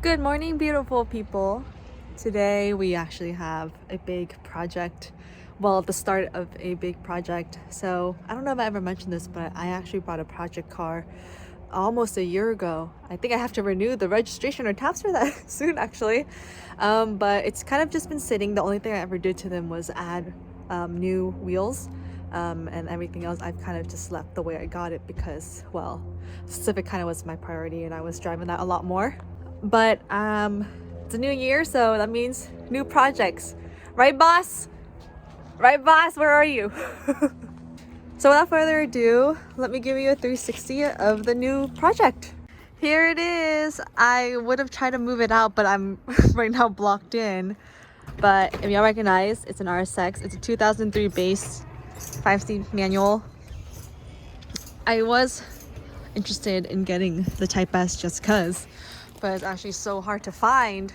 Good morning, beautiful people. Today we actually have a big project. Well, the start of a big project. So I don't know if I ever mentioned this, but I actually bought a project car almost a year ago. I think I have to renew the registration or taps for that soon, actually. But it's kind of just been sitting. The only thing I ever did to them was add new wheels. And everything else I've kind of just left the way I got it because, well, Civic kind of was my priority and I was driving that a lot more. But it's a new year, so that means new projects. Right, boss? Right, boss? Where are you? So without further ado, let me give you a 360 of the new project. Here it is. I would have tried to move it out, but I'm right now blocked in. But if y'all recognize, it's an RSX. It's a 2003 base, 5-speed manual. I was interested in getting the Type S just cause, but it's actually so hard to find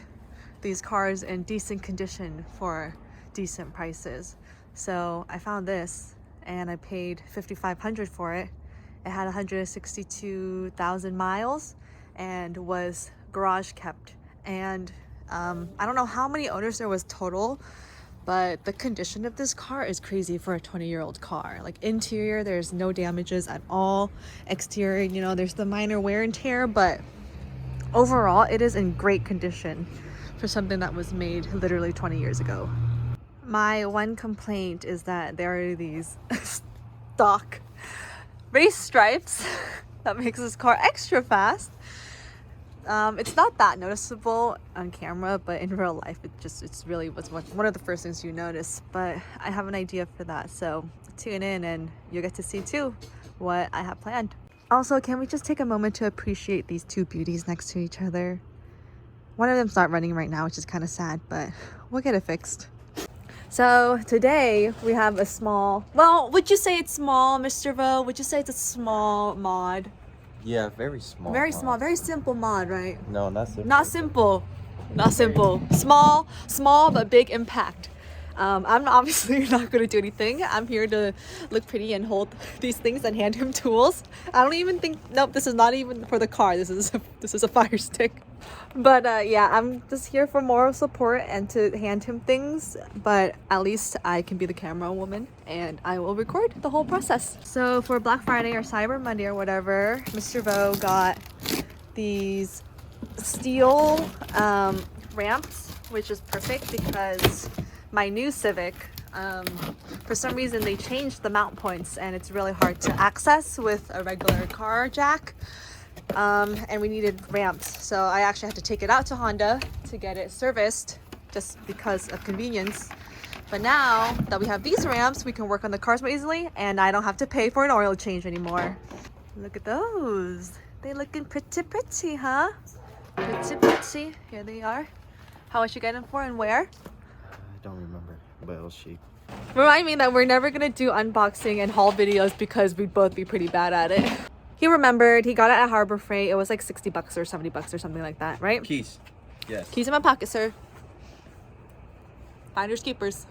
these cars in decent condition for decent prices. So I found this and I paid $5,500 for it. It had 162,000 miles and was garage kept. And I don't know how many owners there was total, but the condition of this car is crazy for a 20-year-old car. Like interior, there's no damages at all. Exterior, you know, there's the minor wear and tear, but overall, it is in great condition for something that was made literally 20 years ago. My one complaint is that there are these stock race stripes that makes this car extra fast. It's not that noticeable on camera, but in real life, it's really was one of the first things you notice. But I have an idea for that, so tune in and you'll get to see too what I have planned. Also, can we just take a moment to appreciate these two beauties next to each other? One of them's not running right now, which is kind of sad, but we'll get it fixed. So today we have a small, well, would you say it's small, Mr. Vo? Would you say it's a small mod? Yeah, very small. Very small, very simple mod, right? No, not simple. Not simple. Not simple. Small, but big impact. I'm obviously not going to do anything. I'm here to look pretty and hold these things and hand him tools. I don't even think, nope, this is not even for the car. This is a fire stick. But yeah, I'm just here for moral support and to hand him things. But at least I can be the camera woman and I will record the whole process. So for Black Friday or Cyber Monday or whatever, Mr. Vo got these steel ramps, which is perfect because my new Civic, for some reason they changed the mount points and it's really hard to access with a regular car jack. And we needed ramps, so I actually had to take it out to Honda to get it serviced just because of convenience. But now that we have these ramps, we can work on the cars more easily and I don't have to pay for an oil change anymore. Look at those. They looking pretty, huh? Pretty. Here they are. How much you get them for and where? I don't remember, but it'll cheap. Remind me that we're never gonna do unboxing and haul videos because we'd both be pretty bad at it. He remembered, he got it at Harbor Freight. It was like $60 or $70 or something like that, right? Keys. Yes. Keys in my pocket, sir. Finders keepers.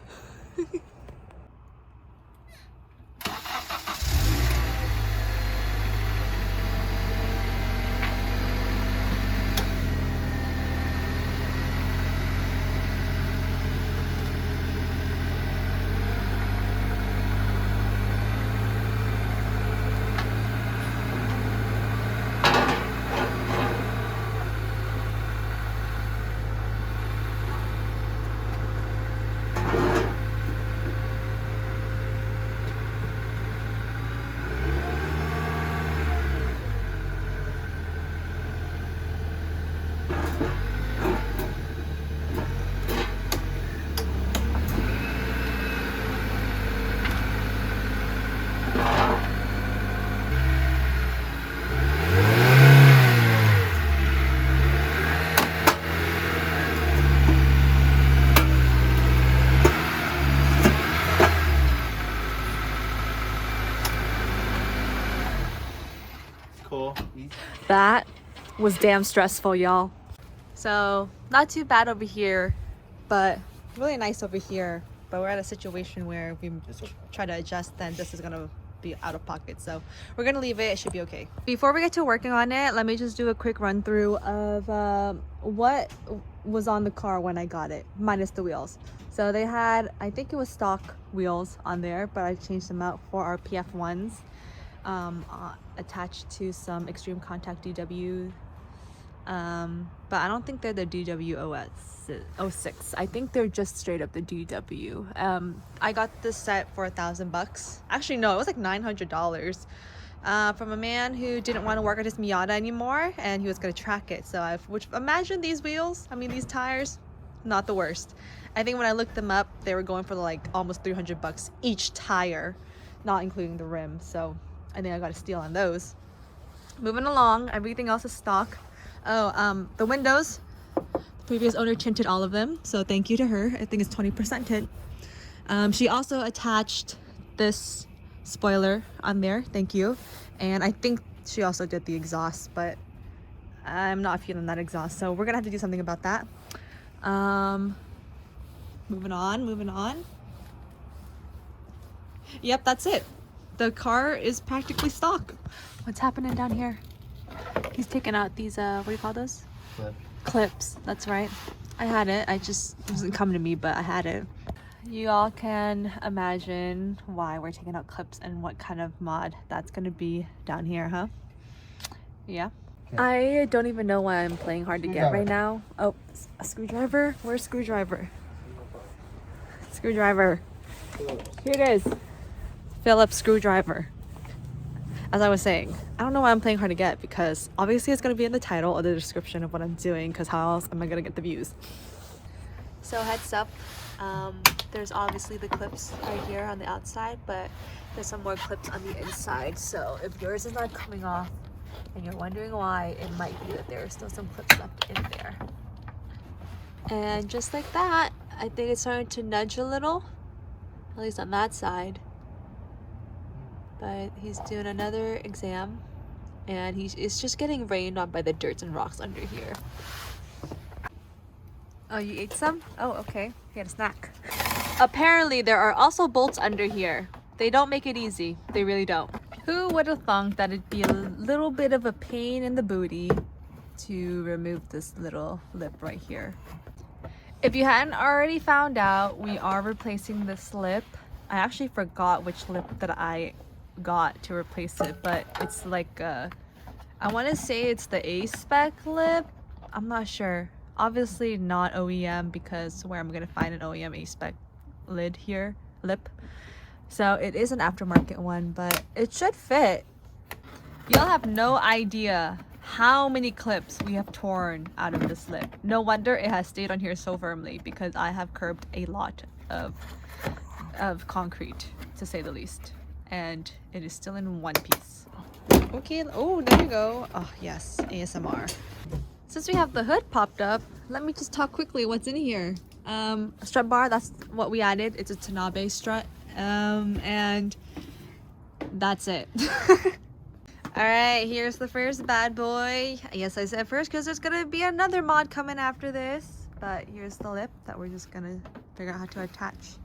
Cool. That was damn stressful, y'all. So not too bad over here, but really nice over here. But we're at a situation where if we try to adjust, then this is gonna be out of pocket. So we're gonna leave it. It should be okay. Before we get to working on it, let me just do a quick run through of what was on the car when I got it, minus the wheels. So they had, I think it was stock wheels on there, but I changed them out for our PF1s, attached to some Extreme Contact DW. But I don't think they're the DW06. I think they're just straight up the DW. I got this set for $1,000. Actually, no, it was like $900. From a man who didn't want to work on his Miata anymore, and he was going to track it. So which imagine these wheels, these tires, not the worst. I think when I looked them up, they were going for like almost $300 each tire, not including the rim. So I think I got a steal on those. Moving along, everything else is stock. Oh, the windows, the previous owner tinted all of them, so thank you to her. I think it's 20% tint. She also attached this spoiler on there, thank you. And I think she also did the exhaust, but I'm not feeling that exhaust, so we're gonna have to do something about that. Moving on. Yep, that's it. The car is practically stock. What's happening down here? He's taking out these, what do you call those? Clips, that's right. I had it, it wasn't coming to me, but I had it. You all can imagine why we're taking out clips and what kind of mod that's gonna be down here, huh? Yeah. Okay. I don't even know why I'm playing hard to get right now. Oh, a screwdriver? Where's screwdriver? Screwdriver. Here it is. Phillips screwdriver. As I was saying, I don't know why I'm playing hard to get, because obviously it's going to be in the title or the description of what I'm doing, because how else am I going to get the views? So heads up, there's obviously the clips right here on the outside, but there's some more clips on the inside. So if yours is not coming off and you're wondering why, it might be that there are still some clips left in there. And just like that, I think it's starting to nudge a little, at least on that side. But he's doing another exam, and it's just getting rained on by the dirt and rocks under here. Oh, you ate some? Oh, okay. You had a snack. Apparently, there are also bolts under here. They don't make it easy. They really don't. Who would have thunk that it'd be a little bit of a pain in the booty to remove this little lip right here? If you hadn't already found out, we are replacing this lip. I actually forgot which lip that I got to replace it, but it's like I want to say it's the A-Spec lip. I'm not sure. Obviously not OEM, because where I'm gonna find an OEM A-Spec lip. So it is an aftermarket one, but it should fit. You'll have no idea how many clips we have torn out of this lip. No wonder it has stayed on here so firmly, because I have curbed a lot of concrete, to say the least. And it is still in one piece. Okay, oh, there we go. Oh yes, ASMR. Since we have the hood popped up, let me just talk quickly what's in here. Strut bar, that's what we added. It's a Tanabe strut, and that's it. All right, here's the first bad boy. Yes, I said first because there's gonna be another mod coming after this, but here's the lip that we're just gonna figure out how to attach.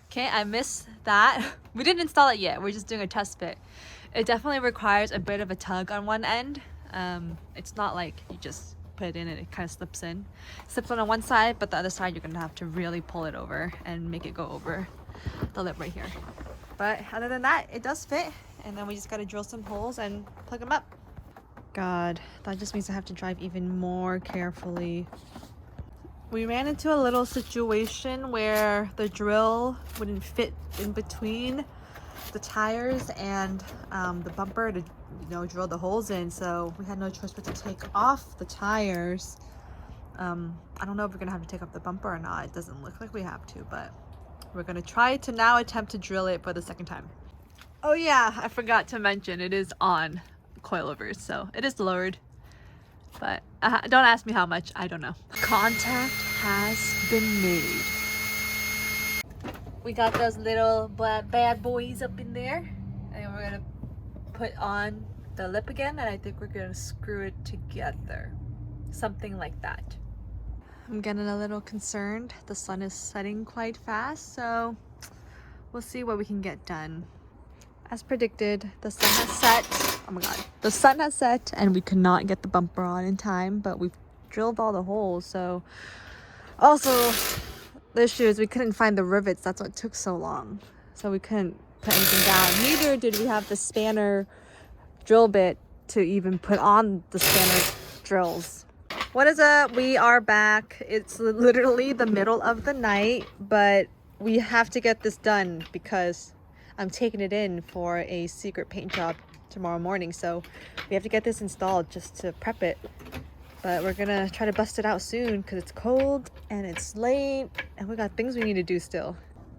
Okay, I missed that. We didn't install it yet. We're just doing a test fit. It definitely requires a bit of a tug on one end. It's not like you just put it in and it kind of slips in. Slips on one side, but the other side you're gonna have to really pull it over and make it go over the lip right here. But other than that, it does fit. And then we just gotta drill some holes and plug them up. God, that just means I have to drive even more carefully. We ran into a little situation where the drill wouldn't fit in between the tires and the bumper to, drill the holes in. So we had no choice but to take off the tires. I don't know if we're gonna have to take off the bumper or not. It doesn't look like we have to, but we're gonna try to now attempt to drill it for the second time. Oh yeah, I forgot to mention it is on coilovers, so it is lowered. But don't ask me how much, I don't know. Contact has been made. We got those little bad boys up in there, and we're gonna put on the lip again, and I think we're gonna screw it together. Something like that. I'm getting a little concerned. The sun is setting quite fast, so we'll see what we can get done. as predicted, the sun has set. Oh my god. The sun has set and we could not get the bumper on in time, but we've drilled all the holes. So also the issue is we couldn't find the rivets. That's what took so long. So we couldn't put anything down. Neither did we have the spanner drill bit to even put on the spanner drills. What is up? We are back. It's literally the middle of the night, but we have to get this done because I'm taking it in for a secret paint job tomorrow morning. So we have to get this installed just to prep it. But we're gonna try to bust it out soon because it's cold and it's late and we got things we need to do still.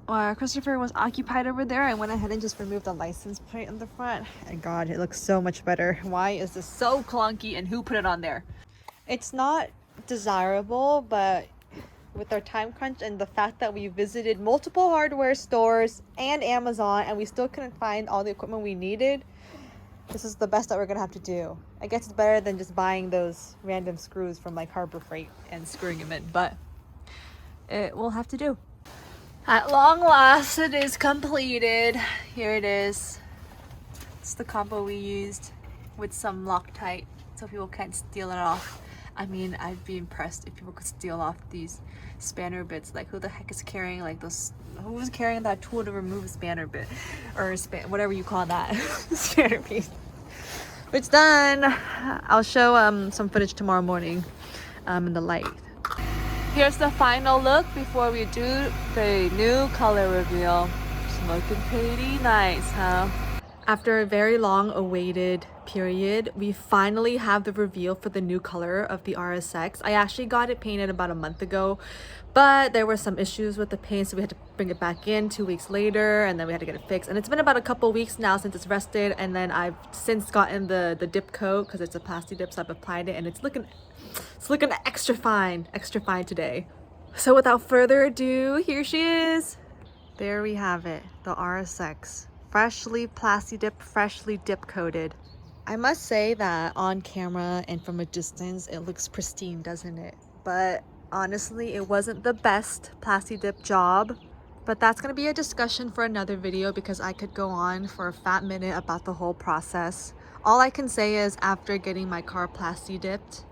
While Christopher was occupied over there, I went ahead and just removed the license plate in the front. And God, it looks so much better. Why is this so clunky and who put it on there? It's not desirable, but with our time crunch and the fact that we visited multiple hardware stores and Amazon and we still couldn't find all the equipment we needed, this is the best that we're gonna have to do. I guess it's better than just buying those random screws from like Harbor Freight and screwing them in, but it will have to do. At long last, it is completed. Here it is. It's the combo we used with some Loctite so people can't steal it off. I mean, I'd be impressed if people could steal off these spanner bits. Like, who the heck is carrying like those? Who was carrying that tool to remove a spanner bit or whatever you call that spanner piece? It's done. I'll show some footage tomorrow morning in the light. Here's the final look before we do the new color reveal. It's looking pretty nice, huh? After a very long awaited period, we finally have the reveal for the new color of the RSX. I actually got it painted about a month ago, but there were some issues with the paint, so we had to bring it back in 2 weeks later, and then we had to get it fixed. And it's been about a couple weeks now since it's rested, and then I've since gotten the dip coat because it's a Plastidip, so I've applied it, and it's looking extra fine today. So without further ado, here she is. There we have it, the RSX. Freshly Plastidip, freshly dip coated. I must say that on camera and from a distance, it looks pristine, doesn't it? But honestly, it wasn't the best Plastidip job. But that's gonna be a discussion for another video because I could go on for a fat minute about the whole process. All I can say is after getting my car Plastidipped,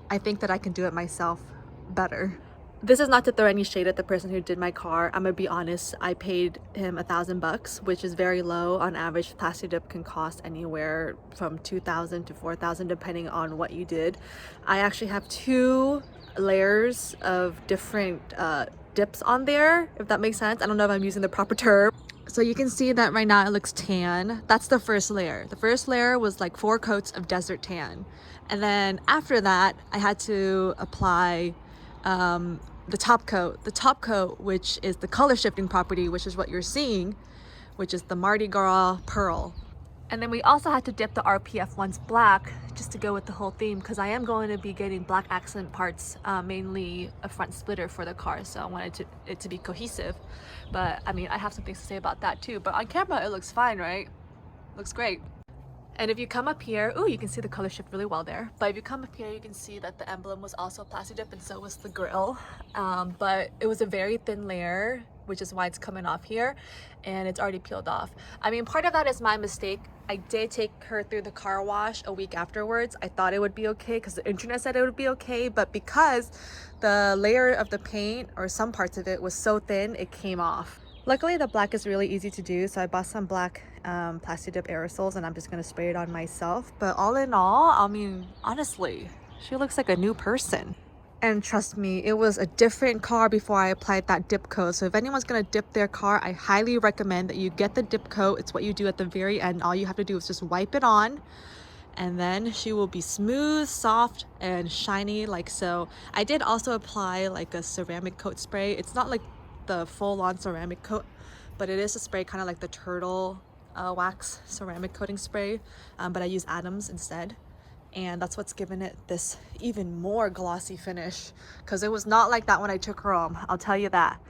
I think that I can do it myself better. This is not to throw any shade at the person who did my car. I'm gonna be honest, I paid him $1,000, which is very low. On average, Plastidip can cost anywhere from $2,000 to $4,000 depending on what you did. I actually have 2 layers of different dips on there, if that makes sense. I don't know if I'm using the proper term. So you can see that right now it looks tan. That's the first layer. The first layer was like 4 coats of desert tan. And then after that, I had to apply the top coat, which is the color shifting property, which is what you're seeing, which is the Mardi Gras Pearl. And then we also had to dip the RPF ones black just to go with the whole theme because I am going to be getting black accent parts, mainly a front splitter for the car, so I wanted it to be cohesive. But I mean, I have some things to say about that too, but on camera it looks fine, right? Looks great. And if you come up here, you can see the color shift really well there. But if you come up here, you can see that the emblem was also Plastidip and so was the grill. But it was a very thin layer, which is why it's coming off here and it's already peeled off. I mean, part of that is my mistake. I did take her through the car wash a week afterwards. I thought it would be okay because the internet said it would be okay, but because the layer of the paint or some parts of it was so thin, it came off. Luckily, the black is really easy to do, so I bought some black Plastidip aerosols and I'm just gonna spray it on myself. But all in all, I mean, honestly, she looks like a new person. And trust me, it was a different car before I applied that dip coat. So if anyone's gonna dip their car, I highly recommend that you get the dip coat. It's what you do at the very end. All you have to do is just wipe it on and then she will be smooth, soft, and shiny like so. I did also apply like a ceramic coat spray. It's not like the full-on ceramic coat, but it is a spray kind of like the turtle wax ceramic coating spray, but I use Adams instead. And that's what's given it this even more glossy finish because it was not like that when I took her home, I'll tell you that.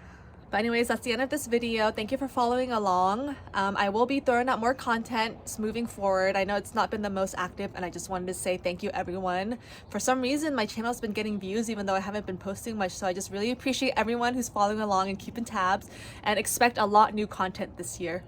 But anyways, that's the end of this video. Thank you for following along. I will be throwing out more content moving forward. I know it's not been the most active and I just wanted to say thank you everyone. For some reason, my channel's been getting views even though I haven't been posting much. So I just really appreciate everyone who's following along and keeping tabs and expect a lot new content this year.